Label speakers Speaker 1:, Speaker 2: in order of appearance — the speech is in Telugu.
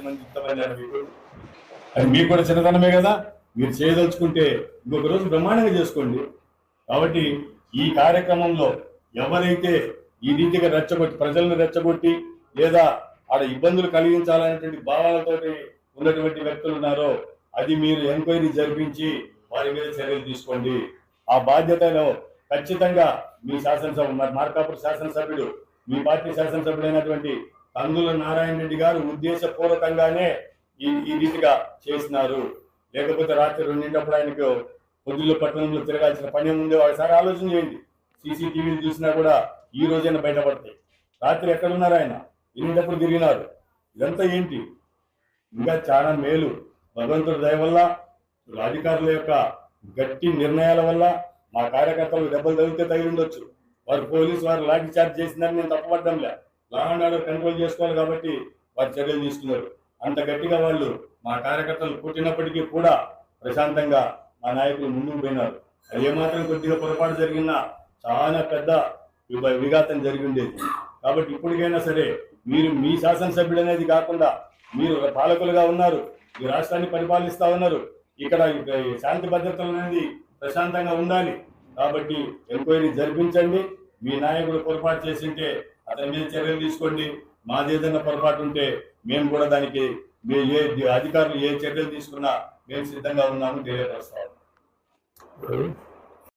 Speaker 1: 10 మంది ఇంతమంది మీకు అది మీకు కూడా చిన్నతనమే కదా. మీరు చేయదలుచుకుంటే ఇంకొక రోజు బ్రహ్మాండంగా చేసుకోండి. కాబట్టి ఈ కార్యక్రమంలో ఎవరైతే ఈ రీతిగా రెచ్చగొట్టి ప్రజలను రెచ్చగొట్టి లేదా ఆడ ఇబ్బందులు కలిగించాలనేటువంటి భావాలతోటి ఉన్నటువంటి వ్యక్తులు ఉన్నారో అది మీరు ఎంక్వైరీ జరిపించి వారి మీద చర్యలు తీసుకోండి. ఆ బాధ్యతలో ఖచ్చితంగా మీ శాసనసభ మార్కాపురం శాసనసభ్యుడు మీ పార్టీ శాసనసభ్యుడైనటువంటి కందుల నారాయణ రెడ్డి గారు ఉద్దేశపూర్వకంగానే ఈ రీతిగా చేసినారు. లేకపోతే రాత్రి 2 ఆయనకు పొద్దుల్లో పట్టణంలో తిరగాల్సిన పని ముందే ఒకసారి ఆలోచన చేయండి. సీసీటీవీలు చూసినా కూడా ఈ రోజైనా బయటపడతాయి. రాత్రి ఎక్కడున్నారు ఆయన, ఎన్నిటప్పుడు తిరిగినారు, ఇదంతా ఏంటి? ఇంకా చాలా మేలు భగవంతుడి దయ వల్ల అధికారుల యొక్క గట్టి నిర్ణయాల వల్ల మా కార్యకర్తలు దెబ్బలు తగిలితే తగిలి ఉండొచ్చు. వారు పోలీసు వారు లాఠీ చార్జ్ చేసిందని నేను తప్పపడ్డంలే. లా అండ్ ఆర్డర్ కంట్రోల్ చేసుకోవాలి కాబట్టి వారు చర్యలు తీసుకున్నారు. అంత గట్టిగా వాళ్ళు మా కార్యకర్తలు పుట్టినప్పటికీ కూడా ప్రశాంతంగా మా నాయకులు ముందుకు పోయినారు. అది ఏమాత్రం కొద్దిగా పొరపాటు జరిగినా చాలా పెద్ద విఘాతం జరిగి ఉండేది. కాబట్టి ఇప్పటికైనా సరే మీరు మీ శాసనసభ్యుడు అనేది కాకుండా మీరు పాలకులుగా ఉన్నారు, ఈ రాష్ట్రాన్ని పరిపాలిస్తా ఉన్నారు. ఇక్కడ శాంతి భద్రతలు అనేది ప్రశాంతంగా ఉండాలి. కాబట్టి ఎంక్వైరీ జరిపించండి. మీ నాయకుడు పొరపాటు చేసింటే అతని మీద చర్యలు తీసుకోండి. మాదేదైనా పొరపాటు ఉంటే మేము కూడా దానికి అధికారులు ఏ చర్యలు తీసుకున్నా మేము సిద్ధంగా ఉన్నామని తెలియపరుస్తాము.